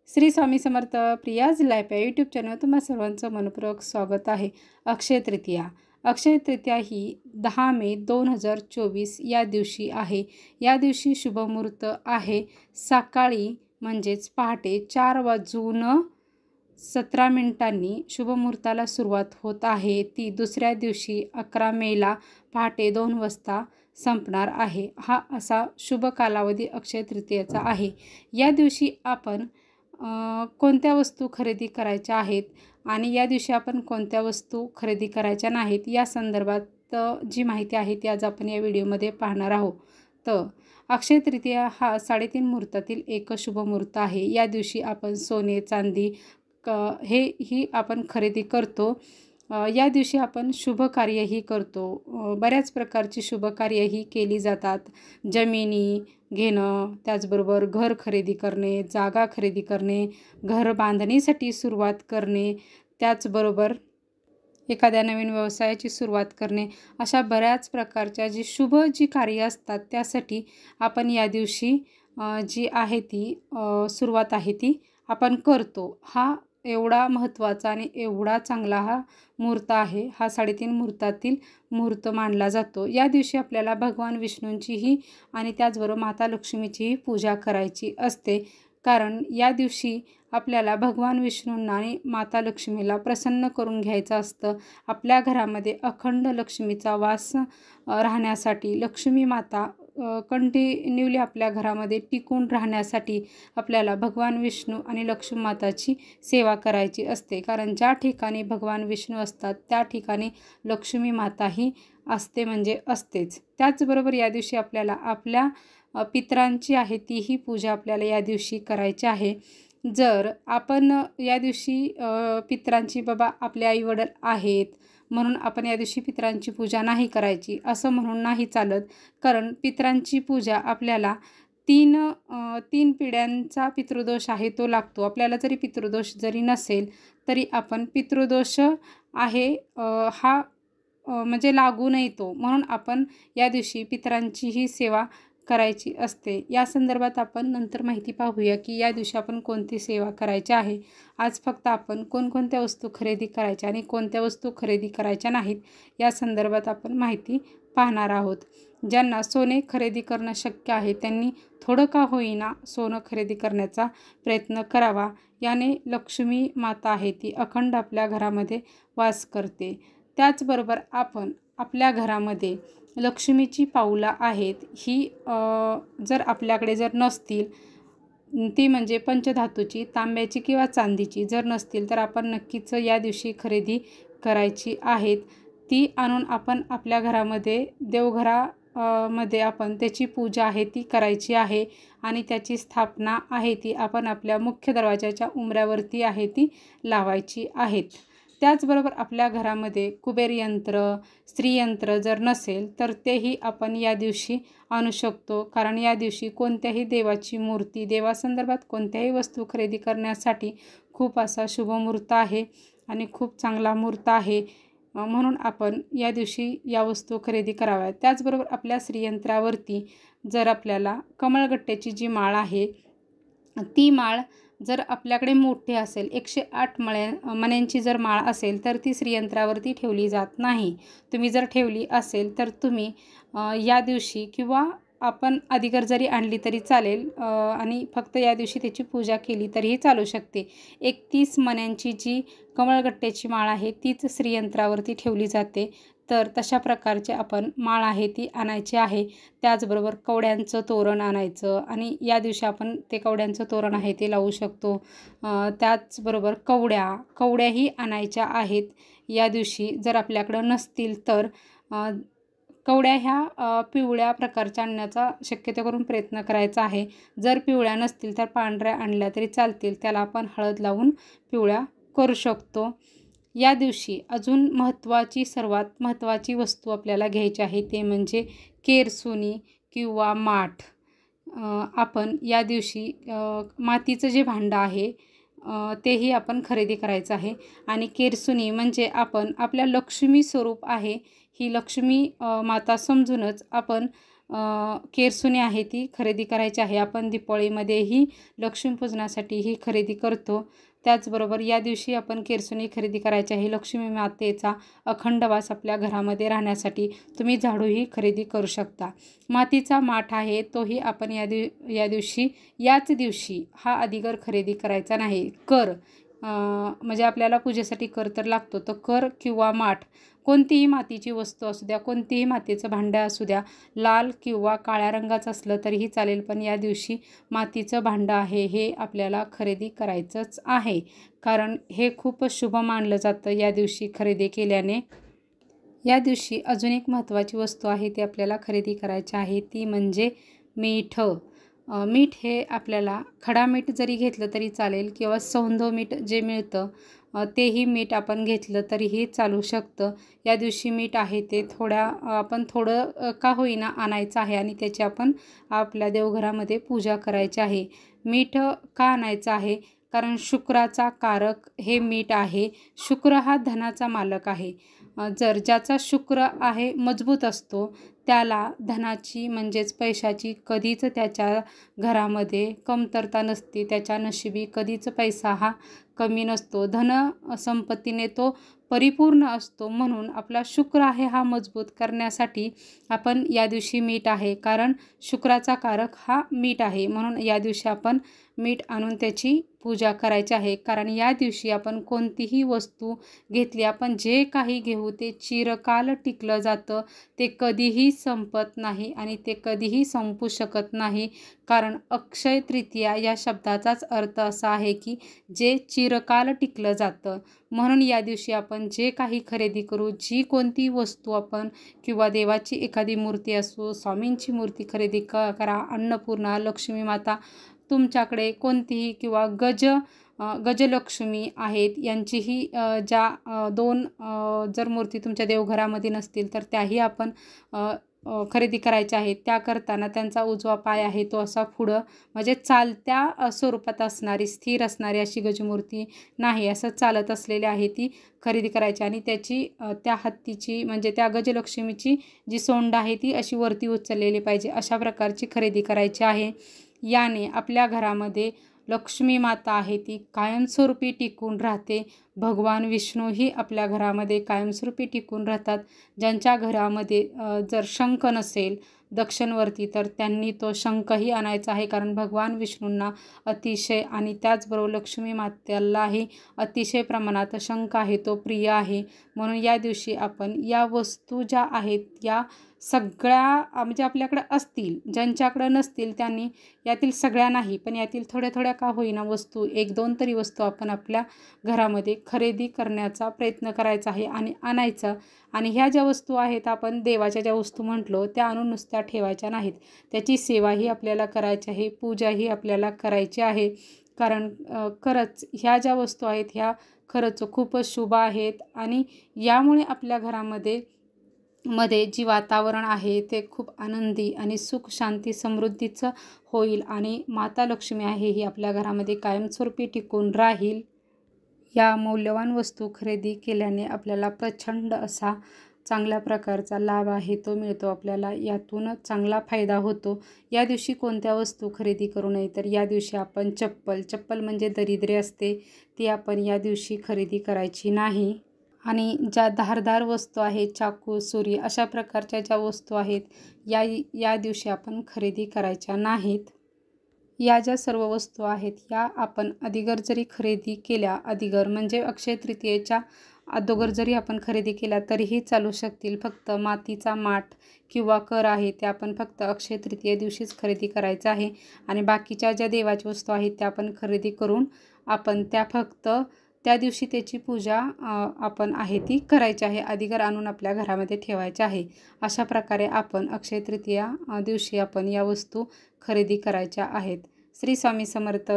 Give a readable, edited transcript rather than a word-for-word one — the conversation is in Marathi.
श्री स्वामी समर्थ प्रियाज लाईफ या यूट्यूब चॅनल तुम्हा सर्वांचं मनपूर्वक स्वागत आहे। अक्षय तृतीया ही 10 मे 2024 या दिवशी आहे। या दिवशी शुभमुहूर्त आहे सकाळी म्हणजेच पहाटे 4:17 शुभमुहूर्ताला सुरुवात होत आहे। ती दुसऱ्या दिवशी 11 मेला पहाटे 2 वाजता संपणार आहे। हा असा शुभ कालावधी अक्षय तृतीयेचा आहे। या दिवशी आपण कोणत्या वस्तू खरेदी करायच्या आहेत आणि या दिवशी आपण कोणत्या वस्तू खरेदी करायच्या नाहीत या संदर्भात जी माहिती आहे ती आज आपण या व्हिडिओमध्ये पाहणार आहोत। तर अक्षय तृतीया हा 3.5 मुहूर्तातील एक शुभ मुहूर्त आहे। या दिवशी आपण सोने चांदी ही आपण खरेदी करतो। या दिवशी आपण शुभ कार्यही करतो। बऱ्याच प्रकारची शुभ कार्यही केली जातात। जमिनी घेणं, त्याचबरोबर घर खरेदी करणे, जागा खरेदी करणे, घर बांधणीसाठी सुरुवात करणे, त्याचबरोबर एखाद्या नवीन व्यवसायाची सुरुवात करणे, अशा बऱ्याच प्रकारच्या जी कार्य असतात त्यासाठी आपण या दिवशी जी आहे ती सुरुवात आहे ती आपण करतो। हा एवढा महत्त्वाचा आणि एवढा चांगला हा मुहूर्त आहे। हा 3.5 मुहूर्तातील मुहूर्त मानला जातो। या दिवशी आपल्याला भगवान विष्णूंचीही आणि त्याचबरोबर माता लक्ष्मीचीही पूजा करायची असते। कारण या दिवशी आपल्याला भगवान विष्णूंना आणि माता लक्ष्मीला प्रसन्न करून घ्यायचं असतं। आपल्या घरामध्ये अखंड लक्ष्मीचा वास राहण्यासाठी, लक्ष्मी माता कंटिन्यूली आपल्या घरामध्ये टिकून राहण्यासाठी आपल्याला भगवान विष्णू आणि लक्ष्मी माताची सेवा करायची असते। कारण ज्या ठिकाणी भगवान विष्णू असतात त्या ठिकाणी लक्ष्मी माताही असते म्हणजे असतेच। त्याचबरोबर या दिवशी आपल्याला आपल्या पितरांची आहे तीही पूजा आपल्याला या दिवशी करायची आहे। जर आपण या दिवशी पितरांची बाबा आपले आईवडील आहेत म्हणून आपण या दिवशी पितरांची पूजा नाही करायची असं म्हणून नाही चालत। कारण पितरांची पूजा आपल्याला तीन पिढ्यांचा पितृदोष आहे तो लागतो। आपल्याला जरी पितृदोष जरी नसेल तरी आपण पितृदोष आहे हा म्हणजे लागू नये तो, म्हणून आपण या दिवशी पितरांचीही सेवा करायची असते। या संदर्भात आपण नंतर माहिती पाहूया की या दिवशी आपण कोणती सेवा करायची आहे। आज फक्त आपण कोणकोणत्या वस्तू खरेदी करायच्या आणि कोणत्या वस्तू खरेदी करायच्या नाहीत या संदर्भात आपण माहिती पाहणार आहोत। ज्यांना सोने खरेदी करणं शक्य आहे त्यांनी थोडं का होईना सोनं खरेदी करण्याचा प्रयत्न करावा। याने लक्ष्मी माता आहे ती अखंड आपल्या घरामध्ये वास करते। त्याचबरोबर आपण आपल्या घरामध्ये लक्ष्मीची पाऊलं आहेत ही जर आपल्याकडे जर नसतील, ती म्हणजे पंचधातूची, तांब्याची किंवा चांदीची जर नसतील तर आपण नक्कीच या दिवशी खरेदी करायची आहेत। ती आणून आपण आपल्या घरामध्ये मध्ये आपण त्याची पूजा आहे ती करायची आहे आणि त्याची स्थापना आहे ती आपण आपल्या मुख्य दरवाजाच्या उंबऱ्यावरती आहे ती लावायची आहेत। त्याचबरोबर आपल्या घरामध्ये कुबेर यंत्र, स्त्रीयंत्र जर नसेल तर तेही आपण या दिवशी आणू शकतो। कारण या दिवशी कोणत्याही देवाची मूर्ती, देवासंदर्भात कोणत्याही वस्तू खरेदी करण्यासाठी खूप असा शुभ मुहूर्त आहे आणि खूप चांगला मुहूर्त आहे। म्हणून आपण या दिवशी या वस्तू खरेदी कराव्यात। त्याचबरोबर आपल्या श्रीयंत्रावरती जर आपल्याला कमळगट्ट्याची जी माळ आहे ती माळ जर आपल्याकडे मोठी असेल, 108 मण्यांची जर माळ असेल तर ती श्रीयंत्रावरती ठेवली जात नाही। तुम्ही जर ठेवली असेल तर तुम्ही या दिवशी किंवा आपण अधिकार जरी आणली तरी चालेल आणि फक्त या दिवशी त्याची पूजा केली तरीही चालू शकते। 31 मण्यांची जी कमळगट्ट्याची माळ आहे तीच श्रीयंत्रावरती ठेवली जाते। तर तशा प्रकारचे आपण माळ आहे ती आणायची आहे। त्याचबरोबर कवड्यांचं तोरण आणायचं आणि या दिवशी आपण ते कवड्यांचं तोरण आहे ते लावू शकतो। त्याचबरोबर कवड्याही आणायच्या आहेत या दिवशी। जर आपल्याकडं नसतील तर कवड्या ह्या पिवळ्या प्रकारच्या आणण्याचा शक्यतो करून प्रयत्न करायचा आहे। जर पिवळ्या नसतील तर पांढऱ्या आणल्या तरी चालतील, त्याला आपण हळद लावून पिवळ्या करू शकतो। या दिवशी अजून सर्वात महत्त्वाची वस्तू आपल्याला घ्यायची आहे ते म्हणजे केरसुनी किंवा माठ। आपण या दिवशी मातीचं जे भांडं आहे तेही आपण खरेदी करायचं आहे आणि केरसुनी म्हणजे आपण आपल्या लक्ष्मी स्वरूप आहे ही लक्ष्मी माता समजूनच आपण केरसुणी आहे ती खरेदी करायची आहे. आपण दिपावळीमध्येही लक्ष्मीपूजनासाठी ही खरेदी करतो. त्याचबरोबर या दिवशी आपण केरसुणी खरेदी करायची आहे. लक्ष्मी मातेचा अखंड वास आपल्या घरामध्ये राहण्यासाठी तुम्ही झाडूही खरेदी करू शकता. मातीचा माठ आहे तोही आपण याच दिवशी हा अधिगर खरेदी करायचा नाही. कर म्हणजे आपल्याला पूजेसाठी कर तर लागतो. तर कर किंवा माठ कोणतीही मातीची वस्तू असू द्या, कोणतीही मातीचं भांडं असू द्या, लाल किंवा काळ्या रंगाचं असलं तरीही चालेल, पण या दिवशी मातीचं भांडं आहे हे आपल्याला खरेदी करायचंच आहे. कारण हे खूप शुभ मानलं जातं या दिवशी खरेदी केल्याने. या दिवशी अजून एक महत्त्वाची वस्तू आहे ती आपल्याला खरेदी करायची आहे, ती म्हणजे मीठ. मीठ हे आपल्याला खडा मीठ जरी घेतलं तरी चालेल किंवा सौंधं मीठ जे मिळतं तेही मीठ आपण घेतलं तरीही चालू शकतं. या दिवशी मीठ आहे ते आपण थोडं का होईना आणायचं आहे आणि त्याची आपण आपल्या देवघरामध्ये पूजा करायची आहे. मीठ का आणायचं आहे? कारण शुक्राचा कारक हे मीठ आहे. शुक्र हा धनाचा मालक आहे. जर ज्याचा शुक्र आहे मजबूत असतो त्याला धनाची म्हणजेच पैशाची कधीच त्याच्या घरामध्ये कमतरता नसते. त्याच्या नशिबी कधीच पैसा हा कमी नसतो. संपत्तीने तो परिपूर्ण असतो. म्हणून आपला शुक्र आहे हा मजबूत करण्यासाठी आपण या दिवशी मीठ आहे, कारण शुक्राचा कारक हा मीठ आहे, म्हणून या दिवशी आपण मीठ आणून त्याची पूजा करायची आहे. कारण या दिवशी आपण कोणतीही वस्तू घेतली, आपण जे काही घेऊ ते चिरकाल टिकलं जातं. ते कधीही संपत नाही आणि ते कधीही संपू शकत नाही. कारण अक्षय तृतीया या शब्दाचाच अर्थ असा आहे की जे चिरकाल टिकलं जातं. म्हणून या दिवशी आपण जे काही खरेदी करू, जी कोणती वस्तू आपण किंवा देवाची एखादी मूर्ती असो, स्वामींची मूर्ती खरेदी करा, अन्नपूर्णा, लक्ष्मी माता, तुमच्याकडे कोणतीही किंवा गजलक्ष्मी आहेत यांचीही दोन जर मूर्ती तुमच्या देवघरामध्ये नसतील तर त्याही आपण खरेदी करायच्या आहेत. त्या करताना त्यांचा उजवा पाय आहे तो असा पुढं म्हणजे चालत्या स्वरूपात असणारी, स्थिर असणारी अशी गजमूर्ती नाही, असं चालत असलेली आहे ती खरेदी करायची आणि त्या हत्तीची म्हणजे त्या गजलक्ष्मीची जी सोंड आहे ती अशी वरती उचललेली पाहिजे, अशा प्रकारची खरेदी करायची आहे. याने आपल्या घरामध्ये लक्ष्मी माता आहे ती कायमस्वरूपी टिकून राहते. भगवान विष्णूही आपल्या घरामध्ये कायमस्वरूपी टिकून राहतात. ज्यांच्या घरामध्ये जर शंख नसेल दक्षिणवर्ती तर त्यांनी तो शंखही आणायचा आहे, कारण भगवान विष्णूंना अतिशय आणि त्याचबरोबर लक्ष्मी मातेलाही अतिशय प्रमाणात शंख आहे तो प्रिय आहे. म्हणून या दिवशी आपण या वस्तू ज्या आहेत या सगळ्या म्हणजे आपल्याकडे असतील, ज्यांच्याकडं नसतील त्यांनी यातील सगळ्या नाही पण यातील थोड्या थोड्या का होईना वस्तू, एक दोन तरी वस्तू आपण आपल्या घरामध्ये खरेदी करण्याचा प्रयत्न करायचा आहे आणि आणायचं. आणि ह्या ज्या वस्तू आहेत आपण देवाच्या ज्या वस्तू म्हटलो त्या आणून नुसत्या ठेवायच्या नाहीत, त्याची सेवाही आपल्याला करायची आहे, पूजाही आपल्याला करायची आहे. कारण खरंच ह्या ज्या वस्तू आहेत ह्या खरंच खूपच शुभ आहेत आणि यामुळे आपल्या घरामध्ये जी वातावरण आहे ते खूप आनंदी आणि सुख शांती समृद्धीचं होईल आणि माता लक्ष्मी आहे ही आपल्या घरामध्ये कायमस्वरूपी टिकून राहील. या मौल्यवान वस्तू खरेदी केल्याने आपल्याला प्रचंड असा चांगल्या प्रकारचा लाभ आहे तो मिळतो. आपल्याला यातून चांगला फायदा होतो. या दिवशी कोणत्या वस्तू खरेदी करू नये तर या दिवशी आपण चप्पल म्हणजे दरिद्री असते ती आपण या दिवशी खरेदी करायची नाही. आणि ज्या धारदार वस्तू आहेत चाकू, सुरी अशा प्रकारच्या ज्या वस्तू आहेत या दिवशी आपण खरेदी करायच्या नाहीत. या ज्या सर्व वस्तू आहेत या आपण अधिगर जरी खरेदी केल्या, अधिगर म्हणजे अक्षय तृतीयेच्या अगोदर जरी आपण खरेदी केल्या तरीही चालू शकतील. फक्त मातीचा माठ किंवा कर आहे ते आपण फक्त अक्षय तृतीये दिवशीच खरेदी करायचं आहे आणि बाकीच्या ज्या देवाच्या वस्तू आहेत त्या आपण खरेदी करून आपण त्या फक्त त्या दिवशी त्याची पूजा आपण आहे ती करायची आहे, अधिगर आणून आपल्या घरामध्ये ठेवायच्या आहे. अशा प्रकारे आपण अक्षय तृतीया दिवशी आपण या वस्तू खरेदी करायच्या आहेत. श्री स्वामी समर्थ.